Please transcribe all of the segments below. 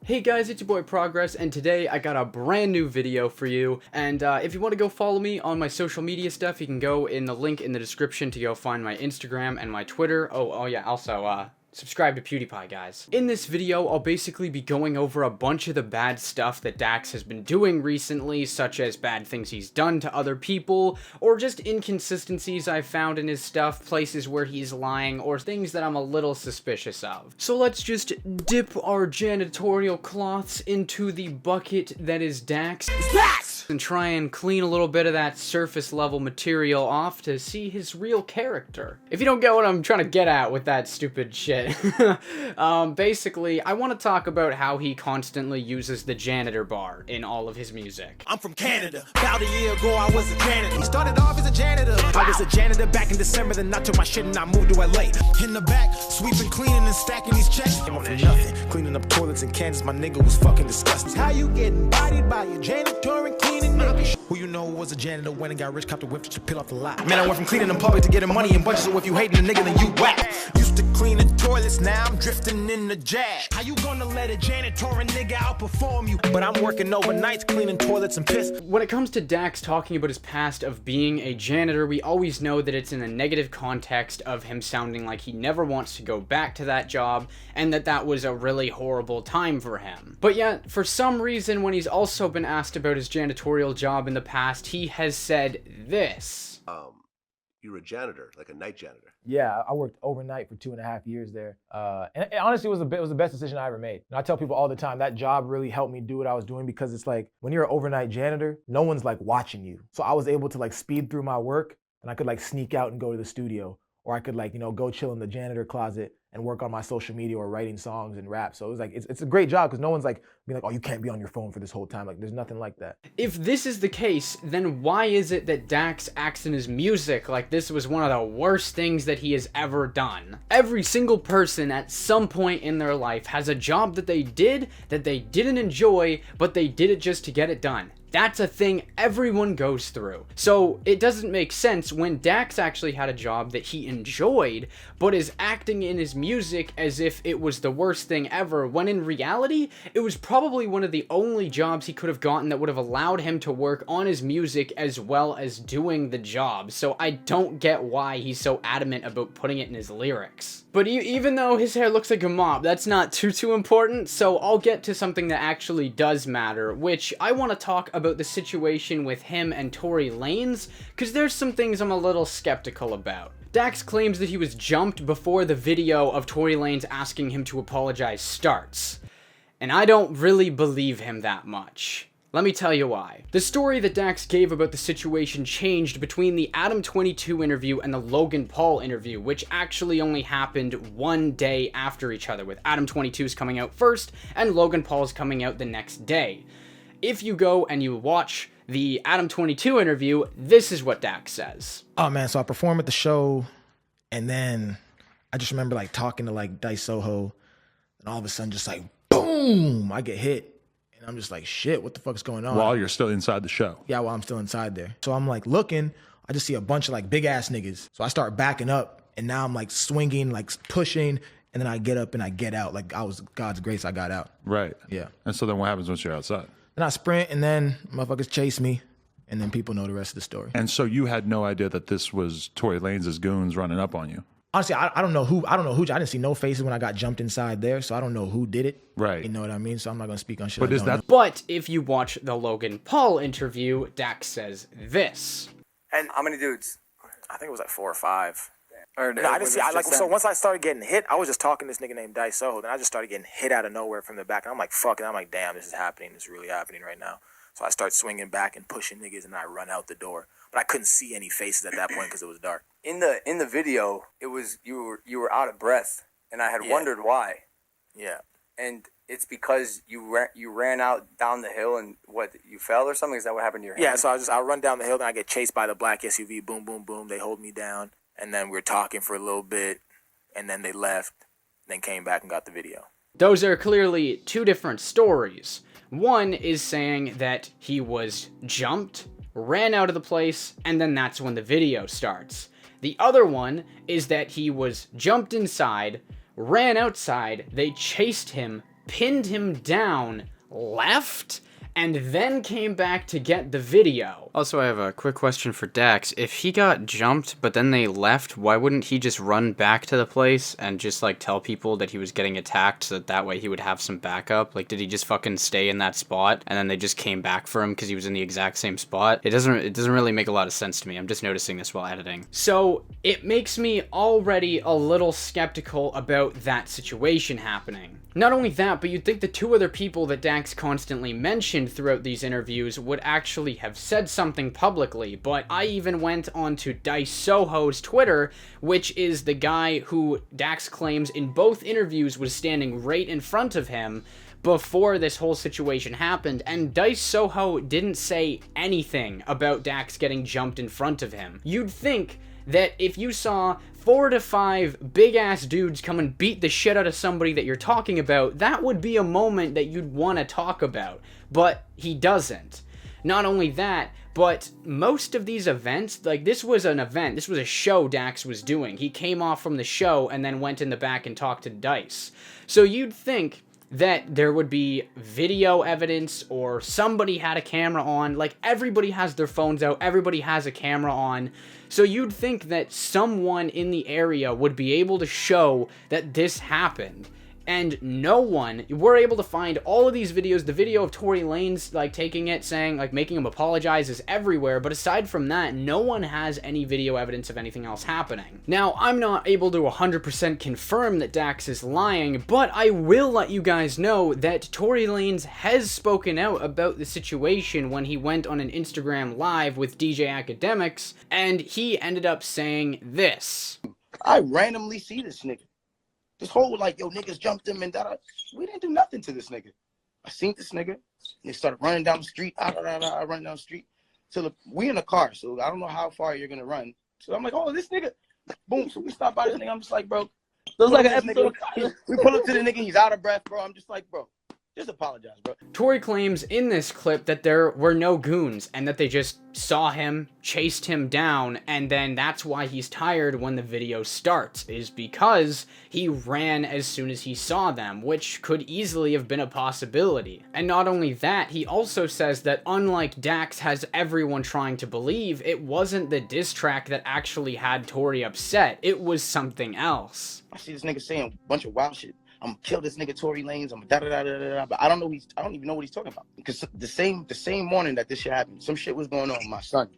Hey guys, it's your boy Progress, and today I got a brand new video for you, and if you want to go follow me on my social media stuff, you can go in the link in the description to go find my Instagram and my Twitter. Oh yeah, also, subscribe to PewDiePie, guys. In this video, I'll basically be going over a bunch of the bad stuff that Dax has been doing recently, such as bad things he's done to other people, or just inconsistencies I've found in his stuff, places where he's lying, or things that I'm a little suspicious of. So let's just dip our janitorial cloths into the bucket that is Dax. And try and clean a little bit of that surface level material off to see his real character. If you don't get what I'm trying to get at with that stupid shit. Basically, I want to talk about how he constantly uses the janitor bar in all of his music. I'm from Canada. About a year ago, I was a janitor. He started off as a janitor. I was a janitor back in December, then I took my shit and I moved to LA. In the back, sweeping, cleaning, and stacking these checks. Came up from nothing. Cleaning up toilets in Kansas, my nigga was fucking disgusting. How you getting bodied by a janitor and cleaning nigga? Who you know was a janitor, went and got rich, copped a whip to peel off the lot. Man, I went from cleaning in public to getting money in bunches, so if you hating a nigga, then you whack. Used to clean the toilets, now I'm drifting in the jag. How you gonna let a janitor and nigga outperform you? But I'm working overnights cleaning toilets and piss. When it comes to Dax talking about his past of being a janitor, we always know that it's in a negative context of him sounding like he never wants to go back to that job, and that was a really horrible time for him. But yet, for some reason, when he's also been asked about his janitorial job in the past, he has said this. You were a janitor, like a night janitor. Yeah, I worked overnight for 2.5 years there. And honestly, it was the best decision I ever made. And I tell people all the time, that job really helped me do what I was doing, because it's like, when you're an overnight janitor, no one's like watching you. So I was able to like speed through my work, and I could like sneak out and go to the studio, or I could like, go chill in the janitor closet and work on my social media or writing songs and rap. So it was like, it's a great job, because no one's like being like, oh, you can't be on your phone for this whole time. Like, there's nothing like that. If this is the case, then why is it that Dax acts in his music like this was one of the worst things that he has ever done? Every single person at some point in their life has a job that they did that they didn't enjoy, but they did it just to get it done. That's a thing everyone goes through. So it doesn't make sense when Dax actually had a job that he enjoyed, but is acting in his music as if it was the worst thing ever, when in reality, it was probably one of the only jobs he could have gotten that would have allowed him to work on his music as well as doing the job. So I don't get why he's so adamant about putting it in his lyrics. But even though his hair looks like a mop, that's not too important, so I'll get to something that actually does matter, which I want to talk about the situation with him and Tory Lanez, because there's some things I'm a little skeptical about. Dax claims that he was jumped before the video of Tory Lanez asking him to apologize starts, and I don't really believe him that much. Let me tell you why. The story that Dax gave about the situation changed between the Adam 22 interview and the Logan Paul interview, which actually only happened one day after each other, with Adam 22's coming out first and Logan Paul's coming out the next day. If you go and you watch the Adam 22 interview, this is what Dax says. Oh man, so I perform at the show, and then I just remember like talking to like Dice Soho, and all of a sudden just like, boom, I get hit. And I'm just like, shit, what the fuck's going on? While you're still inside the show. Yeah, while I'm still inside there. So I'm like looking, I just see a bunch of like big ass niggas. So I start backing up, and now I'm like swinging, like pushing, and then I get up and I get out. Like, I was God's grace, I got out. Right. Yeah. And so then what happens once you're outside? Then I sprint, and then motherfuckers chase me, and then people know the rest of the story. And so you had no idea that this was Tory Lanez's goons running up on you? Honestly, I don't know who. I didn't see no faces when I got jumped inside there, so I don't know who did it. Right. You know what I mean? So I'm not gonna speak on shit. But is that? But if you watch the Logan Paul interview, Dax says this. And how many dudes? I think it was like 4 or 5. Or No, I didn't see. So once I started getting hit, I was just talking to this nigga named Dice Soho. Then I just started getting hit out of nowhere from the back, and I'm like, fuck it. I'm like, damn, this is happening. This is really happening right now. So I start swinging back and pushing niggas, and I run out the door. But I couldn't see any faces at that point because it was dark. In the video, it was you were out of breath, and I had wondered why. Yeah. And it's because you ran out down the hill, and what, you fell or something? Is that what happened to your hand? Yeah. So I run down the hill, then I get chased by the black SUV. Boom, boom, boom. They hold me down, and then we're talking for a little bit, and then they left, then came back and got the video. Those are clearly two different stories. One is saying that he was jumped, ran out of the place, and then that's when the video starts. The other one is that he was jumped inside, ran outside, they chased him, pinned him down, left, and then came back to get the video. Also, I have a quick question for Dax. If he got jumped, but then they left, why wouldn't he just run back to the place and just, like, tell people that he was getting attacked so that way he would have some backup? Like, did he just fucking stay in that spot, and then they just came back for him because he was in the exact same spot? It doesn't really make a lot of sense to me. I'm just noticing this while editing. So, it makes me already a little skeptical about that situation happening. Not only that, but you'd think the two other people that Dax constantly mentioned throughout these interviews would actually have said something publicly, but I even went onto Dice Soho's Twitter, which is the guy who Dax claims in both interviews was standing right in front of him before this whole situation happened, and Dice Soho didn't say anything about Dax getting jumped in front of him. You'd think that if you saw 4 to 5 big-ass dudes come and beat the shit out of somebody that you're talking about, that would be a moment that you'd want to talk about, but he doesn't. Not only that, but most of these events, like, this was an event, this was a show Dax was doing. He came off from the show and then went in the back and talked to Dice. So you'd think that there would be video evidence or somebody had a camera on. Like, everybody has their phones out, everybody has a camera on. So you'd think that someone in the area would be able to show that this happened. And no one, we're able to find all of these videos. The video of Tory Lanez, like, taking it, saying, like, making him apologize is everywhere. But aside from that, no one has any video evidence of anything else happening. Now, I'm not able to 100% confirm that Dax is lying, but I will let you guys know that Tory Lanez has spoken out about the situation when he went on an Instagram live with DJ Academics, and he ended up saying this. I randomly see this nigga. This whole, like, yo, niggas jumped him and that. We didn't do nothing to this nigga. I seen this nigga. And they started running down the street. I run down the street. We in a car, so I don't know how far you're going to run. So I'm like, oh, this nigga. Boom. So we stop by this nigga. I'm just like, bro. Looks like an episode nigga, we pull up to the nigga. He's out of breath, bro. I'm just like, bro. Just apologize, bro. Tory claims in this clip that there were no goons and that they just saw him, chased him down, and then that's why he's tired when the video starts, is because he ran as soon as he saw them, which could easily have been a possibility. And not only that, he also says that unlike Dax has everyone trying to believe, it wasn't the diss track that actually had Tory upset, it was something else. I see this nigga saying a bunch of wild shit. I'm gonna kill this nigga Tory Lanez. I'm da-da-da-da-da-da. But I don't even know what he's talking about. Because the same morning that this shit happened, some shit was going on with my son.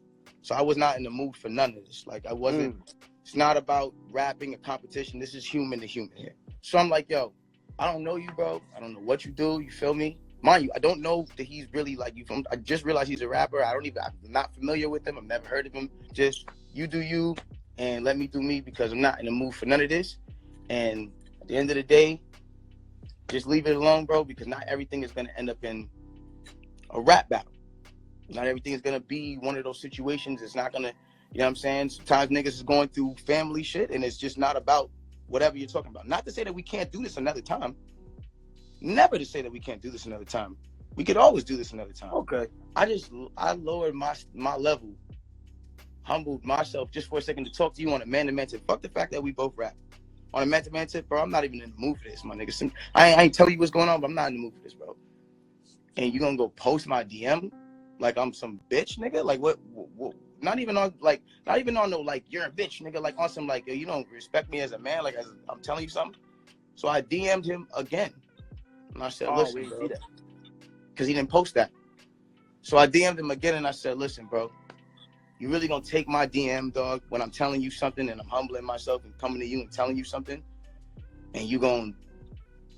So I was not in the mood for none of this. Like, I wasn't, It's not about rapping a competition. This is human to human here. So I'm like, yo, I don't know you, bro. I don't know what you do. You feel me? Mind you, I don't know that he's really like you. I just realized he's a rapper. I'm not familiar with him. I've never heard of him. Just, you do you and let me do me, because I'm not in the mood for none of this. And at the end of the day, just leave it alone, bro, because not everything is going to end up in a rap battle. Not everything is going to be one of those situations. It's not going to, you know what I'm saying? Sometimes niggas is going through family shit, and it's just not about whatever you're talking about. Not to say that we can't do this another time. Never to say that we can't do this another time. We could always do this another time. Okay. I lowered my level, humbled myself just for a second to talk to you on a man-to-man tip. Fuck the fact that we both rap. On a man-to-man tip, bro, I'm not even in the mood for this, my nigga. I ain't telling you what's going on, but I'm not in the mood for this, bro. And you gonna go post my DM like I'm some bitch, nigga? Like, what not even on no, like, you're a bitch, nigga. Like, on some, like, yo, you don't respect me as a man, like, I'm telling you something. So I DM'd him again. And I said, listen, bro. Because he didn't post that. So I DM'd him again, and I said, listen, bro. You really gonna take my DM, dog, when I'm telling you something and I'm humbling myself and coming to you and telling you something, and you gonna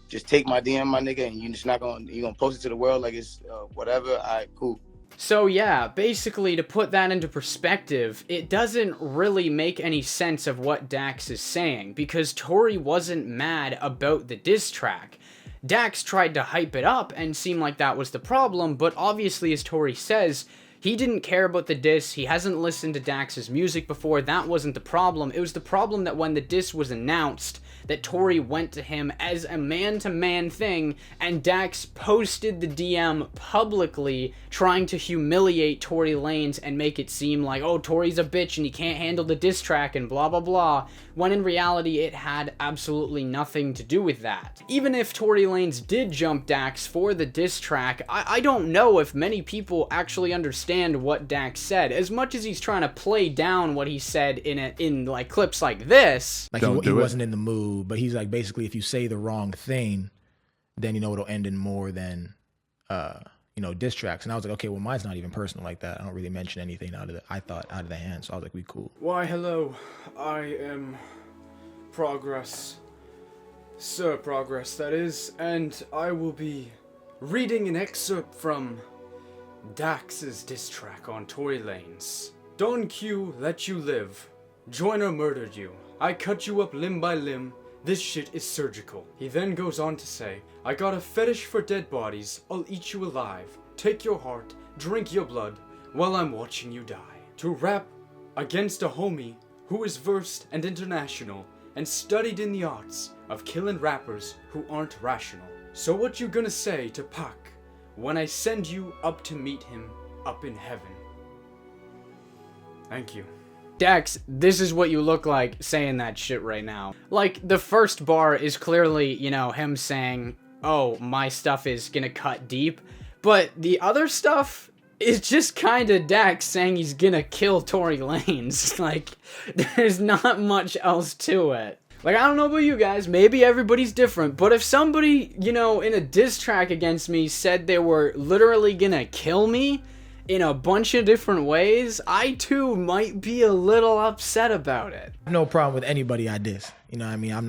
just take my DM, my nigga, and you gonna post it to the world like it's whatever? All right, cool. So yeah, basically, to put that into perspective, it doesn't really make any sense of what Dax is saying, because Tory wasn't mad about the diss track. Dax tried to hype it up and seem like that was the problem, but obviously, as Tory says, he didn't care about the diss. He hasn't listened to Dax's music before. That wasn't the problem. It was the problem that when the diss was announced, that Tory went to him as a man-to-man thing, and Dax posted the DM publicly, trying to humiliate Tory Lanez and make it seem like, oh, Tory's a bitch and he can't handle the diss track and blah blah blah, when in reality it had absolutely nothing to do with that. Even if Tory Lanez did jump Dax for the diss track, I don't know if many people actually understand what Dax said, as much as he's trying to play down what he said in like clips like this. Like he wasn't in the mood, but he's like, basically, if you say the wrong thing, then you know it'll end in more than you know, diss tracks. And I was like, okay, well, mine's not even personal like that. I don't really mention anything out of the hand. So I was like, we cool. Why, hello, I am Progress, Sir Progress, that is, and I will be reading an excerpt from Dax'S diss track on Tory Lanez. Don Q let you live. Joyner murdered you. I cut you up limb by limb. This shit is surgical. He then goes on to say, I got a fetish for dead bodies. I'll eat you alive. Take your heart, drink your blood, while I'm watching you die. To rap against a homie who is versed and international and studied in the arts of killing rappers who aren't rational. So what you gonna say to Pac when I send you up to meet him up in heaven? Thank you. Dax, this is what you look like saying that shit right now. Like, the first bar is clearly, you know, him saying, oh, my stuff is gonna cut deep. But the other stuff is just kinda Dax saying he's gonna kill Tory Lanez. Like, there's not much else to it. Like, I don't know about you guys, maybe everybody's different, but if somebody, you know, in a diss track against me said they were literally gonna kill me in a bunch of different ways, I too might be a little upset about it. No problem with anybody I diss. You know what I mean?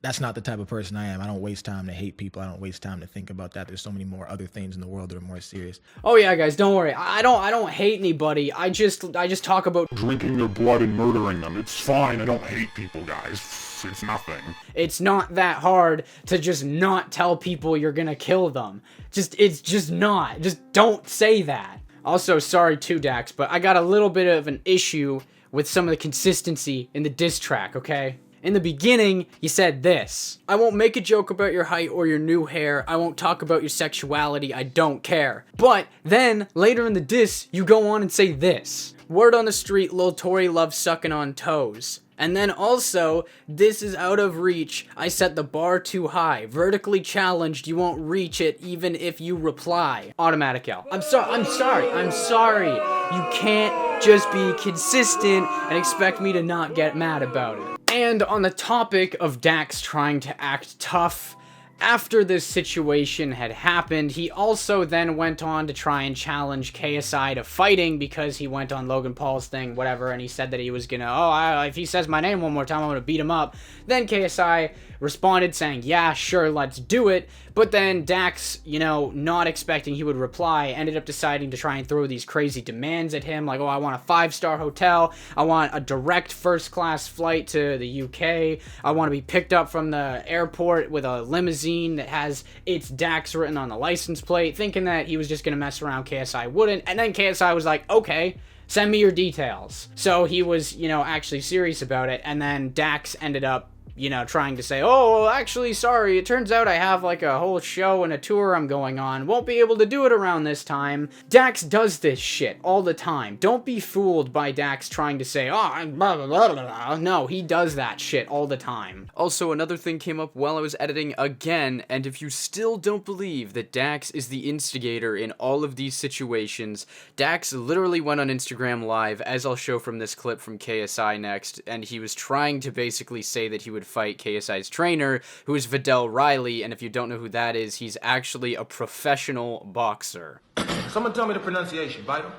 That's not the type of person I am. I don't waste time to hate people. I don't waste time to think about that. There's so many more other things in the world that are more serious. Oh yeah, guys, don't worry. I don't hate anybody. I just talk about drinking their blood and murdering them. It's fine. I don't hate people, guys. It's nothing. It's not that hard to just not tell people you're gonna kill them. It's just not. Just don't say that. Also, sorry too, Dax, but I got a little bit of an issue with some of the consistency in the diss track, okay? In the beginning, you said this. I won't make a joke about your height or your new hair. I won't talk about your sexuality. I don't care. But then, later in the diss, you go on and say this. Word on the street, Lil Tory loves sucking on toes. And then also, this is out of reach. I set the bar too high. Vertically challenged, you won't reach it even if you reply. Automatic L. I'm sorry. You can't just be consistent and expect me to not get mad about it. And on the topic of Dax trying to act tough, after this situation had happened, he also then went on to try and challenge KSI to fighting because he went on Logan Paul's thing, whatever, and he said that he was gonna, if he says my name one more time, I'm gonna beat him up. Then KSI responded saying, yeah, sure, let's do it. But then Dax, you know, not expecting he would reply, ended up deciding to try and throw these crazy demands at him, like, oh, I want a 5-star hotel, I want a direct first-class flight to the UK, I want to be picked up from the airport with a limousine that has "It's Dax" written on the license plate, thinking that he was just gonna mess around. KSI wouldn't, and then KSI was like, okay, send me your details. So he was, you know, actually serious about it, and then Dax ended up, you know, trying to say, oh, well, actually, sorry, it turns out I have like a whole show and a tour I'm going on, won't be able to do it around this time. Dax does this shit all the time. Don't be fooled by Dax trying to say, oh, I'm blah, blah, blah, blah, blah. No, he does that shit all the time. Also, another thing came up while I was editing again, and if you still don't believe that Dax is the instigator in all of these situations, Dax literally went on Instagram Live, as I'll show from this clip from KSI next, and he was trying to basically say that he would fight KSI's trainer, who is Vidal Riley, and if you don't know who that is, he's actually a professional boxer. Someone tell me the pronunciation, Vital.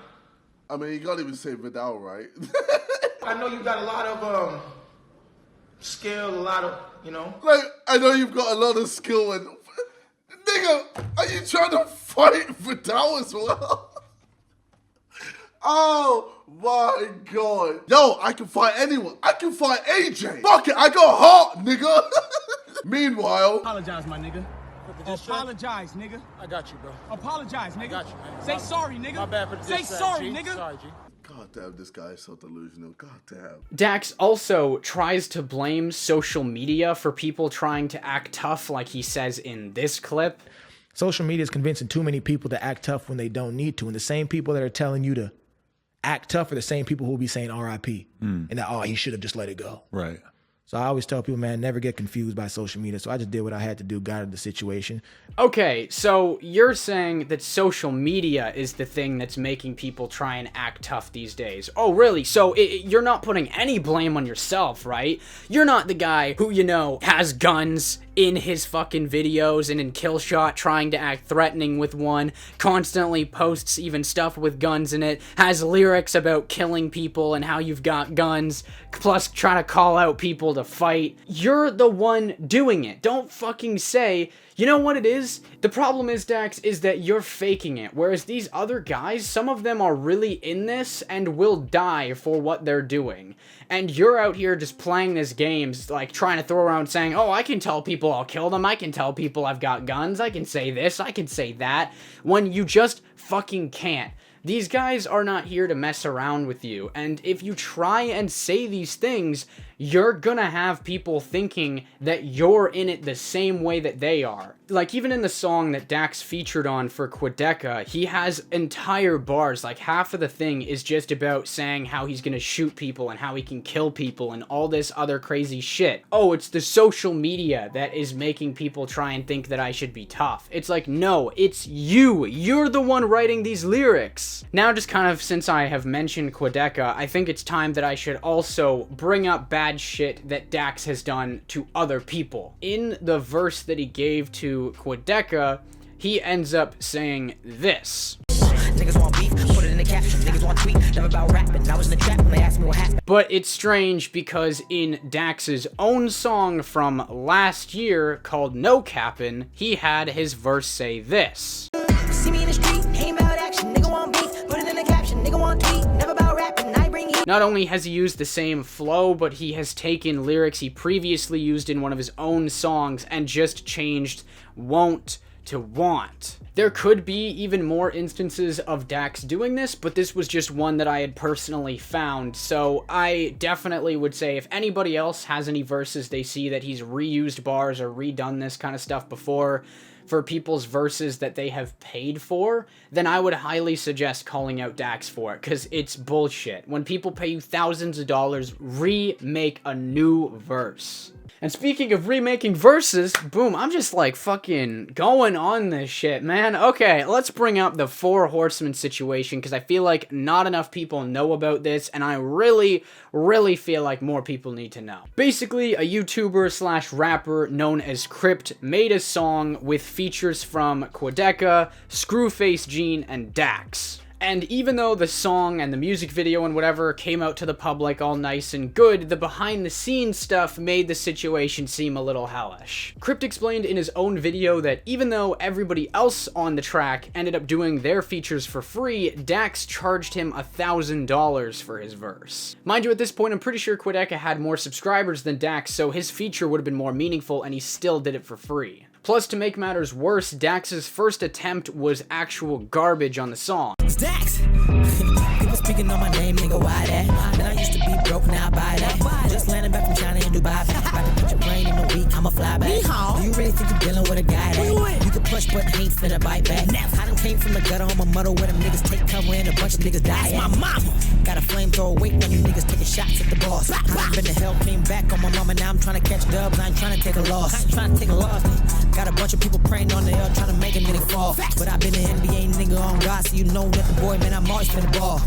I mean, you can't even say Vidal, right? I know you got a lot of skill, a lot of, you know. Like, I know you've got a lot of skill, and nigga, are you trying to fight Vidal as well? Oh my god. Yo, I can fight anyone. I can fight AJ. Fuck it, I got heart, nigga. Meanwhile. Apologize, my nigga. Apologize, nigga. I got you, bro. Apologize, nigga. I got you, man. Say sorry, nigga. My bad for the Say distrack, sorry, G. nigga. Sorry, G. God damn, this guy is so delusional. God damn. Dax also tries to blame social media for people trying to act tough, like he says in this clip. Social media is convincing too many people to act tough when they don't need to. And the same people that are telling you to act tough are the same people who will be saying RIP. And that, oh, he should have just let it go. Right. So I always tell people, man, never get confused by social media. So I just did what I had to do, got out of the situation. Okay, so you're saying that social media is the thing that's making people try and act tough these days. Oh, really? So you're not putting any blame on yourself, right? You're not the guy who, you know, has guns in his fucking videos and in Killshot trying to act threatening with one, constantly posts even stuff with guns in it, has lyrics about killing people and how you've got guns, plus trying to call out people to fight. You're the one doing it. Don't fucking say, you know what it is? The problem is, Dax, is that you're faking it, whereas these other guys, some of them are really in this and will die for what they're doing. And you're out here just playing this game, like trying to throw around saying, oh, I can tell people I'll kill them, I can tell people I've got guns, I can say this, I can say that, when you just fucking can't. These guys are not here to mess around with you, and if you try and say these things, you're gonna have people thinking that you're in it the same way that they are. Like, even in the song that Dax featured on for Quedeca, he has entire bars, like half of the thing is just about saying how he's gonna shoot people and how he can kill people and all this other crazy shit. Oh, it's the social media that is making people try and think that I should be tough. It's like, no, it's you. You're the one writing these lyrics. Now, just kind of since I have mentioned Quedeca, I think it's time that I should also bring up bad shit that Dax has done to other people. In the verse that he gave to Quedeca, he ends up saying this. Niggas want beef, put it in the caption. Niggas want tweet, never about rapping. I was in the trap when they asked me what happened. But it's strange because in Dax's own song from last year called No Cappin', he had his verse say this. See me in the street, ain't about action. Nigga want beef, put it in the caption. Nigga want tweet, never about rapping. I bring heat. Not only has he used the same flow, but he has taken lyrics he previously used in one of his own songs and just changed won't to want. There could be even more instances of Dax doing this, but this was just one that I had personally found, so I definitely would say if anybody else has any verses they see that he's reused bars or redone this kind of stuff before for people's verses that they have paid for, then I would highly suggest calling out Dax for it, because it's bullshit. When people pay you thousands of dollars, remake a new verse. And speaking of remaking verses, boom, I'm just like fucking going on this shit, man. Okay, let's bring up the 4 Horsemen situation, because I feel like not enough people know about this, and I really feel like more people need to know. Basically, a YouTuber slash rapper known as Crypt made a song with features from Quedeca, ScruFace Jean, and Dax. And even though the song and the music video and whatever came out to the public all nice and good, the behind-the-scenes stuff made the situation seem a little hellish. Crypt explained in his own video that even though everybody else on the track ended up doing their features for free, Dax charged him $1,000 for his verse. Mind you, at this point, I'm pretty sure Quedeca had more subscribers than Dax, so his feature would have been more meaningful, and he still did it for free. Plus, to make matters worse, Dax's first attempt was actual garbage on the song. It's Dax! People speaking on my name, nigga, why that? And I used to be broke, now I buy that. Just landed back from China in Dubai. About to put your brain in a week, I'ma fly back. Do you really think you're dealing with a guy that you can push but ain't finna bite back? I done came from the gutter on my mother where them niggas take cover and a bunch of niggas die. My mama got a flamethrower waiting on you niggas taking shots at the boss. I've been to hell, came back on my mama, now I'm trying to catch dubs, I ain't trying to take a loss. I ain't trying to take a loss. Got a bunch of people praying on the L, trying to make a nigga fall. But I've been an NBA nigga on God, so you know that the boy, man, I'm always finna ball.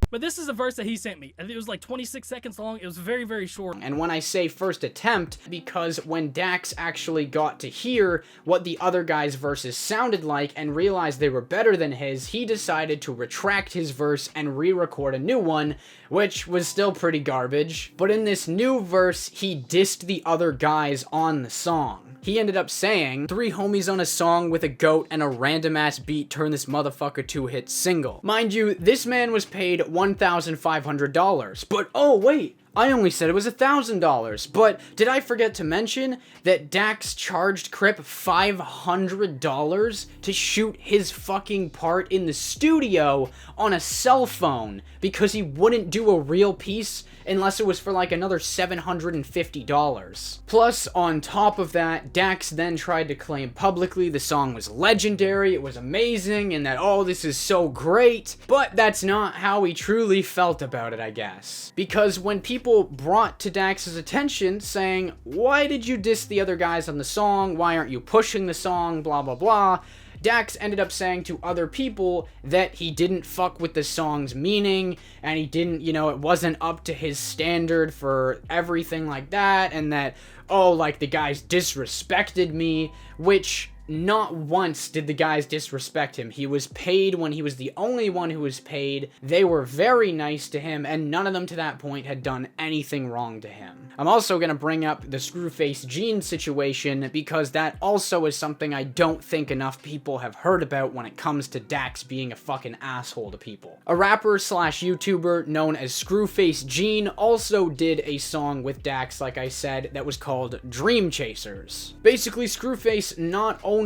But this is a verse that he sent me. It was like 26 seconds long. It was very short. And when I say first attempt, because when Dax actually got to hear what the other guy's verses sounded like and realized they were better than his, he decided to retract his verse and re-record a new one, which was still pretty garbage. But in this new verse, he dissed the other guys on the song. He ended up saying, 3 homies on a song with a goat and a random ass beat turn this motherfucker to a hit single. Mind you, this man was paid $1,500, but oh wait, I only said it was $1,000, but did I forget to mention that Dax charged Crypt $500 to shoot his fucking part in the studio on a cell phone because he wouldn't do a real piece unless it was for like another $750. Plus, on top of that, Dax then tried to claim publicly the song was legendary, it was amazing, and that, oh, this is so great. But that's not how he truly felt about it, I guess. Because when people brought to Dax's attention saying, why did you diss the other guys on the song? Why aren't you pushing the song? Blah, blah, blah. Dax ended up saying to other people that he didn't fuck with the song's meaning, and he didn't, you know, it wasn't up to his standard for everything like that, and that, oh, like, the guys disrespected me, which not once did the guys disrespect him. He was paid when he was the only one who was paid. They were very nice to him, and none of them to that point had done anything wrong to him. I'm also going to bring up the ScruFace Jean situation because that also is something I don't think enough people have heard about when it comes to Dax being a fucking asshole to people. A rapper slash YouTuber known as ScruFace Jean also did a song with Dax, like I said, that was called Dream Chasers. Basically, ScruFace not only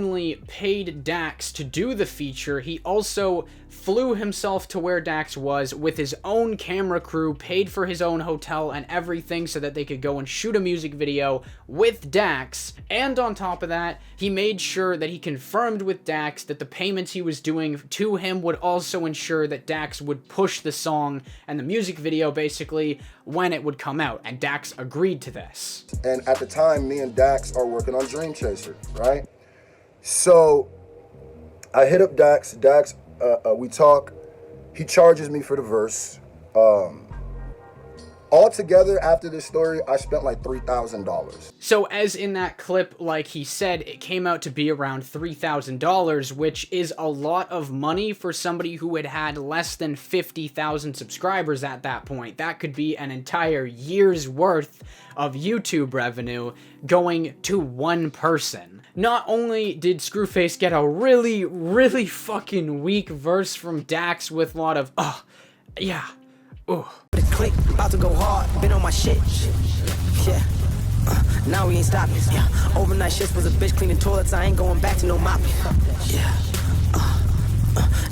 paid Dax to do the feature, he also flew himself to where Dax was with his own camera crew, paid for his own hotel and everything so that they could go and shoot a music video with Dax, and on top of that, he made sure that he confirmed with Dax that the payments he was doing to him would also ensure that Dax would push the song and the music video basically when it would come out, and Dax agreed to this. And at the time, me and Dax are working on Dream Chaser, right? So I hit up Dax. We talk. He charges me for the verse. Altogether, after this story, I spent like $3,000. So as in that clip, like he said, it came out to be around $3,000, which is a lot of money for somebody who had had less than 50,000 subscribers at that point. That could be an entire year's worth of YouTube revenue going to one person. Not only did ScruFace get a really, really fucking weak verse from Dax with a lot of, yeah, The click, about to go hard, been on my shit. Yeah. Now we ain't stopping. Yeah. Overnight shifts was a bitch cleaning toilets. I ain't going back to no mopping. Yeah.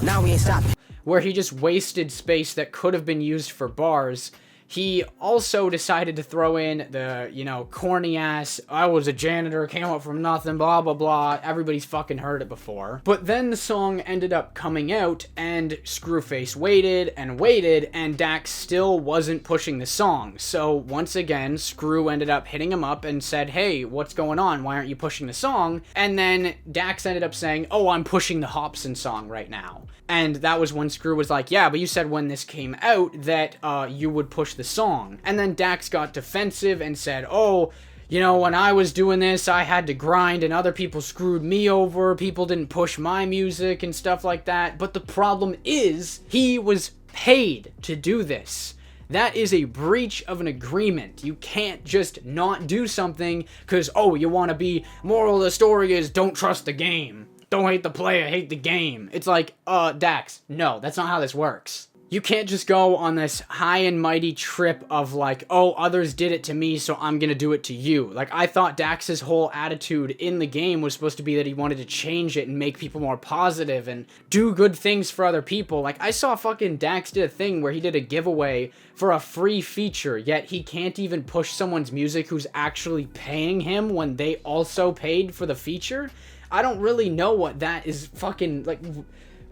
Now we ain't stopping. Where he just wasted space that could have been used for bars. He also decided to throw in the, you know, corny ass, I was a janitor, came up from nothing, blah, blah, blah. Everybody's fucking heard it before. But then the song ended up coming out, and ScruFace waited, and Dax still wasn't pushing the song. So once again, Screw ended up hitting him up and said, hey, what's going on? Why aren't you pushing the song? And then Dax ended up saying, oh, I'm pushing the Hobson song right now. And that was when Screw was like, yeah, but you said when this came out that you would push the song. And then Dax got defensive and said, oh, you know, when I was doing this, I had to grind and other people screwed me over. People didn't push my music and stuff like that. But the problem is he was paid to do this. That is a breach of an agreement. You can't just not do something because, oh, you want to be, moral of the story is don't trust the game. Don't hate the player, hate the game. It's like, Dax, no, that's not how this works. You can't just go on this high and mighty trip of like, oh, others did it to me, so I'm gonna do it to you. Like, I thought Dax's whole attitude in the game was supposed to be that he wanted to change it and make people more positive and do good things for other people. Like, I saw fucking Dax did a thing where he did a giveaway for a free feature, yet he can't even push someone's music who's actually paying him when they also paid for the feature. I don't really know what that is fucking, like,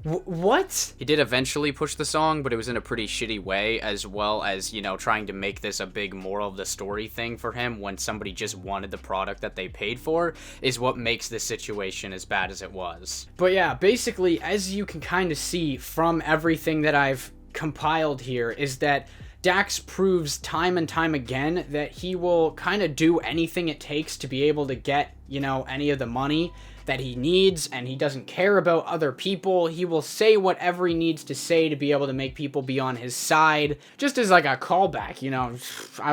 what? He did eventually push the song, but it was in a pretty shitty way, as well as, you know, trying to make this a big moral of the story thing for him when somebody just wanted the product that they paid for, is what makes this situation as bad as it was. But yeah, basically, as you can kind of see from everything that I've compiled here, is that Dax proves time and time again that he will kind of do anything it takes to be able to get, you know, any of the money that he needs, and he doesn't care about other people. He will say whatever he needs to say to be able to make people be on his side, just as like a callback, you know,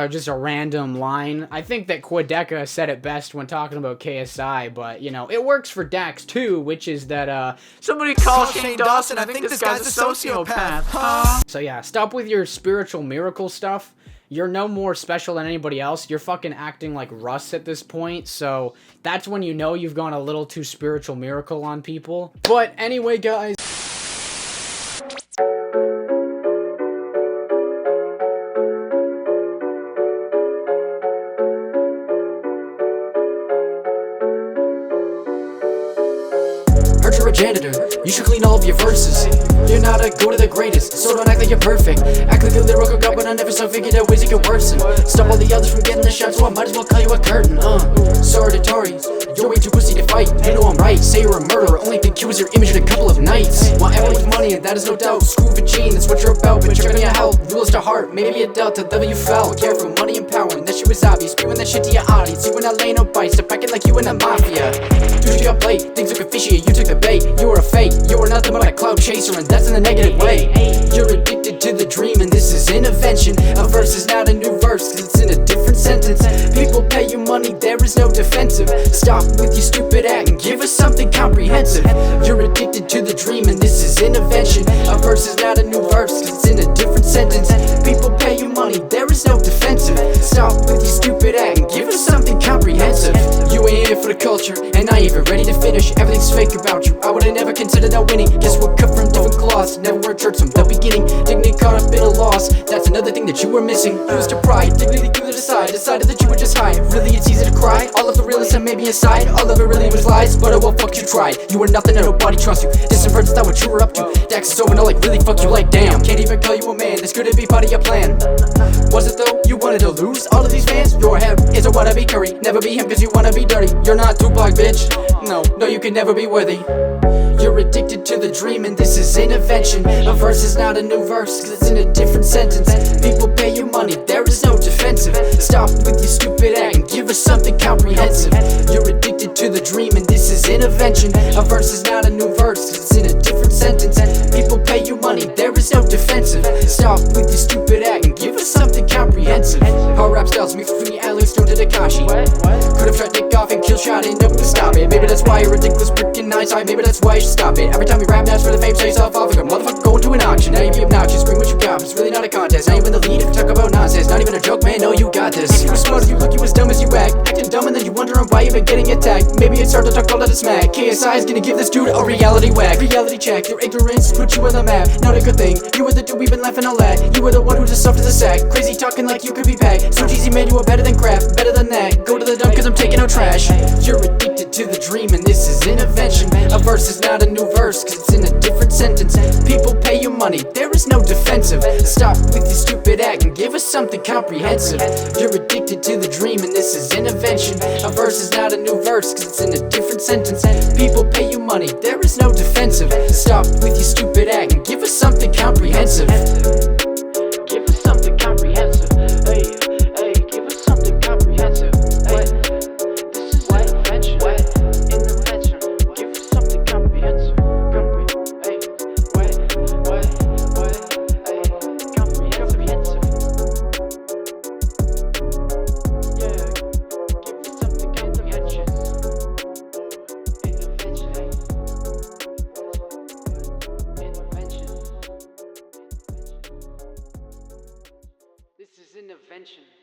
just a random line. I think that Quadeca said it best when talking about KSI, but, you know, it works for Dax too, which is that, somebody call Shane Dawson, I think this guy's a sociopath. So yeah, stop with your spiritual miracle stuff. you're no more special than anybody else. You're fucking acting like Russ at this point, so that's when you know you've gone a little too spiritual miracle on people. But anyway, guys. Heard you're a janitor, you should clean all of your verses. You're not a go to the greatest, so don't act like you're perfect. Act like a lyrical god, but I never saw figured out ways you can worsen. Stop all the others from getting the shot, so I might as well call you a curtain. Sorry to Tory, you're way too pussy to fight. You know I'm right, say you're a murderer, only think you was your image in a couple of nights. Want everyone's money, and that is no doubt. ScruFace Jean, that's what you're about, but you're gonna get help. Rules to heart, maybe a doubt to level you fell. Care for money and power, and that shit was obvious. Spewing that shit to your audience, you were not laying no bites. Step back in like you in the mafia. Dude, you got played, things look fishy, you took the bait. You were a fake, you were nothing but a cloud chaser, and that's in the negative way. You're addicted to the dream, and this is intervention. A verse is not a new verse, cause it's in a different sentence. People pay you money, there is no defensive. Stop with your stupid act and give us something comprehensive. You're addicted to the dream, and this is intervention. A verse is not a new verse, cause it's in a different sentence. People pay you money, there is no defensive. Stop with your stupid act and give us something comprehensive. You ain't here for the culture, and I ain't even ready to finish. Everything's fake about you, I would've never considered that winning. Guess we're cut from different cloths, never were church from the beginning. Dignity caught up in a loss, that's another thing that you were missing. Used to pride, dignity through the side, decided that you were just high. Really it's easy to cry, all of the realism maybe inside. All of it really was lies, but oh well fuck you tried. You were nothing and nobody trusts you, distant friends thought what you were up to. Dax'S over now like really fuck you like damn. Can't even call you a man, this couldn't be part of your plan. Was it though? You wanted to lose all of these fans? Your head is a wannabe Curry, never be him cause you wanna be dirty. You're not Tupac bitch, no you can never be worthy. You're addicted to the dream, and this is intervention. A verse is not a new verse, cause it's in a different sentence. People pay you money, there is no defensive. Stop with your stupid act and give us something comprehensive. You're addicted to the dream, and this is intervention. A verse is not a new verse, cause it's in a different sentence. People pay you money, there is no defensive. Stop with your stupid act and give us something comprehensive. How rap styles mix between Alex Stone to Takashi. Could've tried to take off and kill shot and never stop it. Maybe that's why you're ridiculous freaking eyesight. Maybe that's why you should stop it. Every time you rap, that's for the fame, sell yourself off like a motherfucker going to an auction. Now you be obnoxious, scream what you got, but it's really not a contest. Now you in the lead if you talk about nonsense. Not even a joke, man, no you got this. You was smart if you look, you as dumb as you act. Acting dumb and then you wondering why you've been getting attacked. Maybe it's hard to talk all of the smack. KSI is gonna give this dude a reality whack. Reality check, your ignorance put you on the map. Not a good thing, you were the dude we've been laughing all at. You were the one who just stuffed to the sack. Crazy talking like you could be packed. So easy man, you are better than craft, better than that. Go to the dump cause I'm taking out trash. You're addicted to the dream, and this is intervention. A verse is not a new verse, cause it's in a different sentence. People pay you money, there is no defensive. Stop with your stupid act and give us something comprehensive. You're addicted to the dream, and this is intervention. A verse is not a new verse, cause it's in a different sentence. People pay you money, there is no defensive. Stop with your stupid act and give us something comprehensive. Give us something comprehensive. Hey, give us something comprehensive. Hey, this is intervention. Intervention. Give us something comprehensive. Hey, comprehensive. Yeah, give us something comprehensive. Intervention. This is intervention.